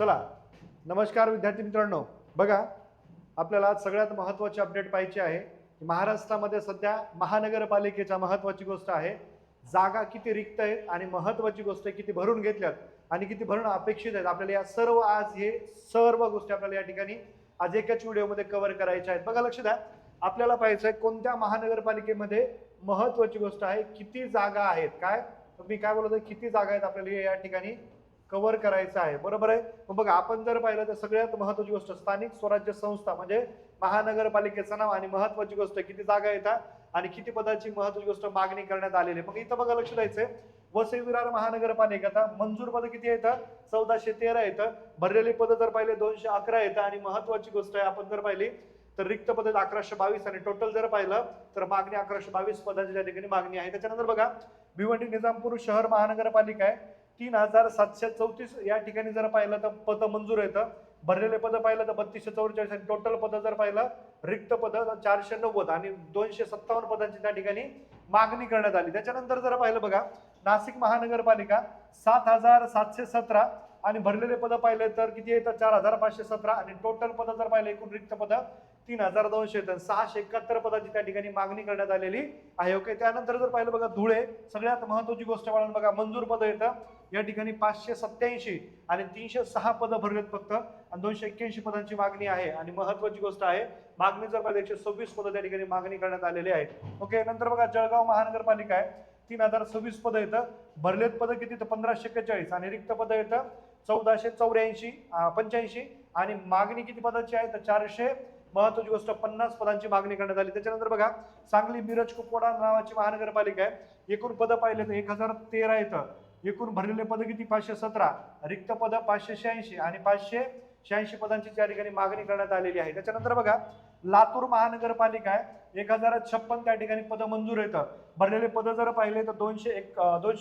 चला, नमस्कार विद्यार्थी मित्रांनो. बघा, आपल्याला आज सगळ्यात महत्त्वाची अपडेट पाहिजे आहे. महाराष्ट्रामध्ये सध्या महानगरपालिकेच्या महत्त्वाची गोष्ट आहे, जागा किती रिक्त आहेत आणि महत्त्वाची गोष्ट किती भरून घेतल्यात आणि किती भरणं अपेक्षित आहेत. आपल्याला या सर्व आज हे सर्व गोष्टी आपल्याला या ठिकाणी आज एकाच व्हिडिओमध्ये कव्हर करायच्या आहेत. बघा, लक्ष द्या. आपल्याला पाहायचं आहे कोणत्या महानगरपालिकेमध्ये महत्त्वाची गोष्ट आहे, किती जागा आहेत. काय मी काय बोलतोय, किती जागा आहेत आपल्याला या ठिकाणी कव्हर करायचं आहे. बरोबर आहे. मग बघा, आपण जर पाहिलं तर सगळ्यात महत्त्वाची गोष्ट स्थानिक स्वराज्य संस्था म्हणजे महानगरपालिकेचं नाव आणि महत्त्वाची गोष्ट किती जागा येतात आणि किती पदाची महत्त्वाची गोष्ट मागणी करण्यात आलेली आहे. मग इथं बघा, लक्ष द्यायचंय. वसई विरार महानगरपालिका आता मंजूर पद किती येतं, 1413 येतं. भरलेली पद जर पाहिले 211 येतं आणि महत्त्वाची गोष्ट आहे आपण जर पाहिली तर रिक्त पद 1122 आणि टोटल जर पाहिलं तर मागणी 1122 पदांची त्या ठिकाणी मागणी आहे. त्याच्यानंतर बघा, भिवंडी निजामपूर शहर महानगरपालिका आहे, 3734 या ठिकाणी जर पाहिलं तर पद मंजूर येतं. भरलेले पद पाहिलं तर 3244 आणि टोटल पद जर पाहिलं रिक्त पद 490 आणि 257 पदांची त्या ठिकाणी मागणी करण्यात आली. त्याच्यानंतर जर पाहिलं बघा, नाशिक महानगरपालिका 7717 आणि भरलेले पद पाहिले तर किती येतं 4517 आणि टोटल पद जर पाहिलं एकूण रिक्त पद 3200 येतात. 671 पदांची त्या ठिकाणी मागणी करण्यात आलेली आहे. ओके. त्यानंतर जर पाहिलं बघा, धुळे सगळ्यात महत्त्वाची गोष्ट म्हणून बघा, मंजूर पद येतं या ठिकाणी 587 आणि 306 पद भरलेत फक्त आणि 281 पदांची मागणी आहे. आणि महत्त्वाची गोष्ट आहे, मागणी जर पाहिलं 126 पद त्या ठिकाणी मागणी करण्यात आलेली आहे. ओके. नंतर बघा, जळगाव महानगरपालिका आहे, 3026 पद येतं. भरलेत पद किती तर 1541 आणि रिक्त पद येतं 1484 आणि मागणी किती पदाची आहे तर 400 महत्वाची गोष्ट 50 पदांची मागणी करण्यात आली. त्याच्यानंतर बघा, सांगली मिरज कुपवाडा नावाची महानगरपालिका आहे, एकूण पद पाहिले तर 1013 येतं. एकूण भरलेले पद किती 517, रिक्त पद 586 आणि 586 पदांची त्या ठिकाणी मागणी करण्यात आलेली आहे. त्याच्यानंतर बघा, लातूर महानगरपालिका आहे, 1056 त्या ठिकाणी पद मंजूर येतं. भरलेले पद जर पाहिले तर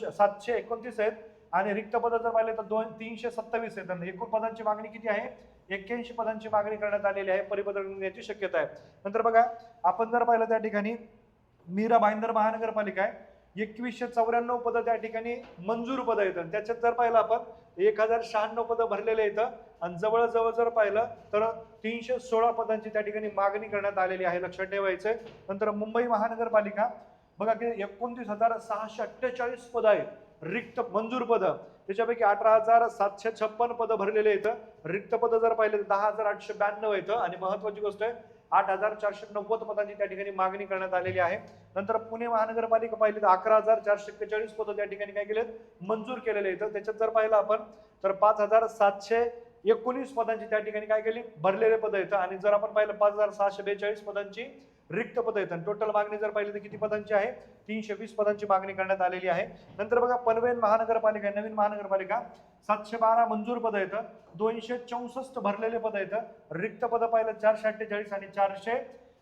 729 आहेत आणि रिक्त पद जर पाहिले तर 327 आहेत. एकूण पदांची मागणी किती आहे 81 पदांची मागणी करण्यात आलेली आहे. परिपत्रक येण्याची शक्यता आहे. नंतर बघा, आपण जर पाहिलं त्या ठिकाणी मीरा भाईंदर महानगरपालिका आहे, 2194 पद त्या ठिकाणी मंजूर पद येतं. त्याच्यात जर पाहिलं आपण 1096 पद भरलेले येतं आणि जवळजवळ जर पाहिलं तर 316 पदांची त्या ठिकाणी मागणी करण्यात आलेली आहे. लक्षात ठेवायचंय. नंतर मुंबई महानगरपालिका बघा की 29,648 पद आहेत रिक्त मंजूर पद, त्याच्यापैकी 18,756 पद भरलेले येतं. रिक्त पद जर पाहिले तर 10,892 येतं आणि महत्वाची गोष्ट आहे 8,490 पदांची त्या ठिकाणी मागणी करण्यात आलेली आहे. नंतर पुणे महानगरपालिका पाहिली तर 11,441 पद त्या ठिकाणी काय केलेत मंजूर केलेले येतं. त्याच्यात जर पाहिलं आपण तर 5,719 पदांची त्या ठिकाणी काय केली भरलेले पद येतं आणि जर आपण पाहिलं 5,642 पदांची रिक्त पद येतात. टोटल मागणी जर पाहिली तर किती पदांची आहे 320 पदांची मागणी करण्यात आलेली आहे. नंतर बघा, पनवेल महानगरपालिका नवीन महानगरपालिका 712 मंजूर पद येतं, 264 भरलेले पद येतं. रिक्त पद पाहिलं 448 आणि 400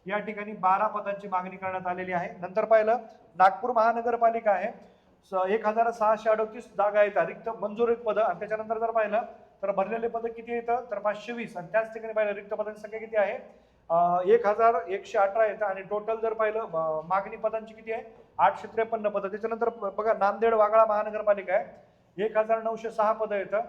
या ठिकाणी 12 पदांची मागणी करण्यात आलेली आहे. नंतर पाहिलं नागपूर महानगरपालिका आहे, 1,638 जागा येतात रिक्त मंजूर पद आणि त्याच्यानंतर जर पाहिलं तर भरलेले पद किती येतं तर 520 आणि त्याच ठिकाणी पाहिलं रिक्त पदांची संख्या किती आहे 1,118 येतं आणि टोटल जर पाहिलं मागणी पदांची किती आहे 853 पद. त्याच्यानंतर बघा, नांदेड वाघाळा महानगरपालिका आहे, 1,906 पद येतं.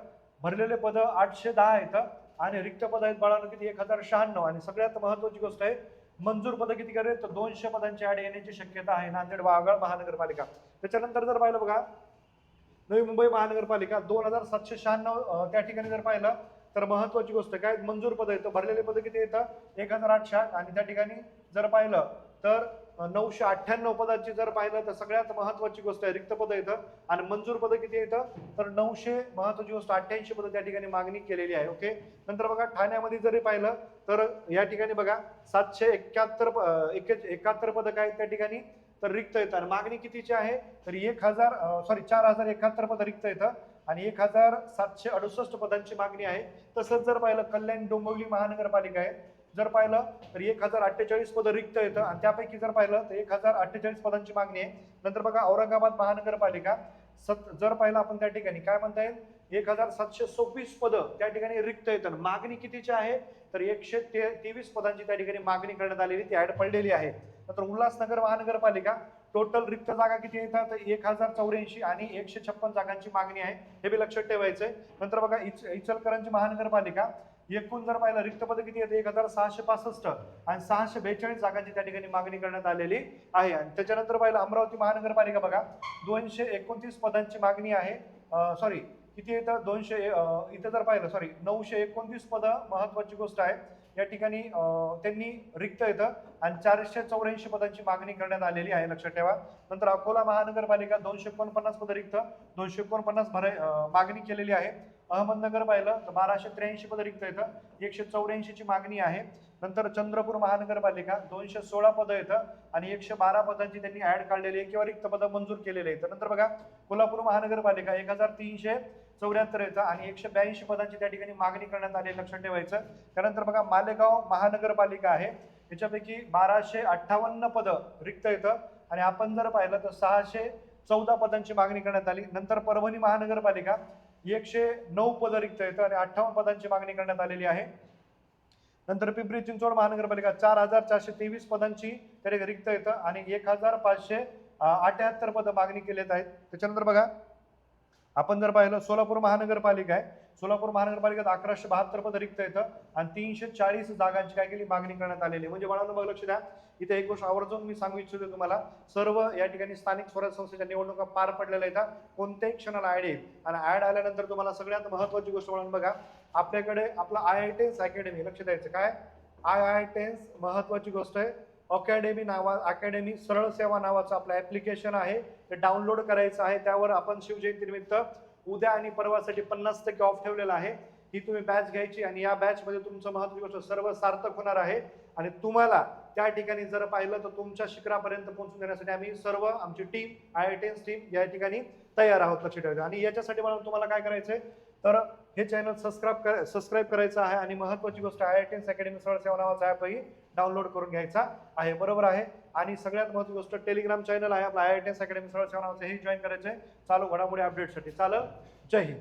भरलेले पद 810 येतं आणि रिक्त पद आहेत बाळांनो किती 1,096 आणि सगळ्यात महत्वाची गोष्ट आहे मंजूर पद किती करेल तर 200 पदांची ऍड येण्याची शक्यता आहे नांदेड वाघाळ महानगरपालिका. त्याच्यानंतर जर पाहिलं बघा, नवी मुंबई महानगरपालिका 2,796 त्या ठिकाणी जर पाहिलं तर महत्वाची गोष्ट काय मंजूर पद येतं. भरलेले पद किती येतं 1,800 आणि त्या ठिकाणी जर पाहिलं तर 998 पदाची जर पाहिलं तर सगळ्यात महत्वाची गोष्ट आहे रिक्त पद येतं आणि मंजूर पद किती येतं तर 900 महत्वाची गोष्ट 88 पद त्या ठिकाणी मागणी केलेली आहे. ओके. नंतर बघा, ठाण्यामध्ये जरी पाहिलं तर या ठिकाणी बघा 771 पद काय त्या ठिकाणी तर रिक्त येतं आणि मागणी कितीची आहे तर 4,071 पद रिक्त येतं आणि 1,768 पदांची मागणी आहे. तसंच जर पाहिलं कल्याण डोंबिवली महानगरपालिका आहे, जर पाहिलं तर 1,048 पद रिक्त येतं आणि त्यापैकी जर पाहिलं तर 1,048 पदांची मागणी आहे. नंतर बघा, औरंगाबाद महानगरपालिका जर पाहिलं आपण त्या ठिकाणी काय म्हणता येईल 1,726 पद त्या ठिकाणी रिक्त येतं. मागणी कितीची आहे तर 123 पदांची त्या ठिकाणी मागणी करण्यात आलेली ती ऍड पडलेली आहे. नंतर उल्हासनगर महानगरपालिका टोटल रिक्त जागा किती येतात तर 1084 आणि 156 जागांची मागणी आहे, हे बी लक्षात ठेवायचंय. नंतर बघा इचलकरंजी महानगरपालिका एकूण जर पाहिलं रिक्त पद किती येते 1665 आणि 642 जागांची त्या ठिकाणी मागणी करण्यात आलेली आहे. आणि त्याच्यानंतर पाहिलं अमरावती महानगरपालिका बघा 229 पदांची मागणी आहे. सॉरी किती येतं 200 इथं जर पाहिलं सॉरी 929 पदं महत्वाची गोष्ट आहे या ठिकाणी त्यांनी रिक्त येतं आणि 484 पदांची मागणी करण्यात आलेली आहे, लक्षात ठेवा. नंतर अकोला महानगरपालिका 249 पद रिक्त 249 मागणी केलेली आहे. अहमदनगर पाहिलं तर 1283 पद रिक्त येतं 184 ची मागणी आहे. नंतर चंद्रपूर महानगरपालिका 216 पदं येतं आणि 112 पदांची त्यांनी ऍड काढलेली आहे किंवा रिक्त पदं मंजूर केलेली आहेत. नंतर बघा कोल्हापूर महानगरपालिका 1374 येतं आणि 182 पदांची त्या ठिकाणी मागणी करण्यात आली, लक्षात ठेवायचं. त्यानंतर बघा मालेगाव महानगरपालिका आहे याच्यापैकी 1258 पदं रिक्त येतं आणि आपण जर पाहिलं तर 614 पदांची मागणी करण्यात आली. नंतर परभणी महानगरपालिका 109 पदं रिक्त येतं आणि 58 पदांची मागणी करण्यात आलेली आहे. नंतर पिंपरी चिंचवड महानगरपालिका 4423 पदांची त्या ठिकाणी रिक्त येतं आणि 1578 पदं मागणी केलेत आहेत. त्याच्यानंतर बघा आपण जर पाहिलं सोलापूर महानगरपालिका आहे, सोलापूर महानगरपालिकेत 1172 पद रिक्त येतं आणि 340 जागांची काय केली मागणी करण्यात आलेली. म्हणजे बाळांनो बघ लक्ष द्या, इथे एक गोष्ट आवर्जून मी सांगू इच्छितो तुम्हाला, सर्व या ठिकाणी स्थानिक स्वराज्य संस्थेच्या निवडणुका पार पडलेल्या आहेत. कोणत्याही क्षणाला ऍड येईल आणि ऍड आल्यानंतर तुम्हाला सगळ्यात महत्वाची गोष्ट म्हणून बघा आपल्याकडे आपला IITS अकॅडमी, लक्ष द्यायचं काय IITS महत्वाची गोष्ट आहे. अकॅडमी सरळ सेवा नावाचं आपलं ऍप्लिकेशन आहे, ते डाउनलोड करायचं आहे. त्यावर आपण शिवजयंती निमित्त उद्या आणि परवासाठी 50% ऑफ ठेवलेला आहे. ही तुम्ही बॅच घ्यायची आणि या बॅच मध्ये तुमचं महत्वाची गोष्ट सर्व सार्थक होणार आहे आणि तुम्हाला त्या ठिकाणी जर पाहिलं तर तुमच्या शिखरापर्यंत पोहोचून देण्यासाठी आम्ही सर्व आमची टीम IITS टीम या ठिकाणी तयार आहोत, लक्षात ठेवायचं. आणि याच्यासाठी मला तुम्हाला काय करायचंय तर हे चॅनल सबस्क्राईब करायचं आहे आणि महत्वाची गोष्ट IITS अकॅडमी सरळ सेवा नावाचा ॲपही डाउनलोड करून घ्यायचा आहे, बरोबर आहे. आणि सगळ्यात महत्त्वाची गोष्ट टेलिग्राम चॅनल आहे आपला IITS अकॅडमी सरळ सेवा नावाचं, हे जॉईन करायचंय चालू घडामोडी अपडेटसाठी. चालेल, जय हिंद.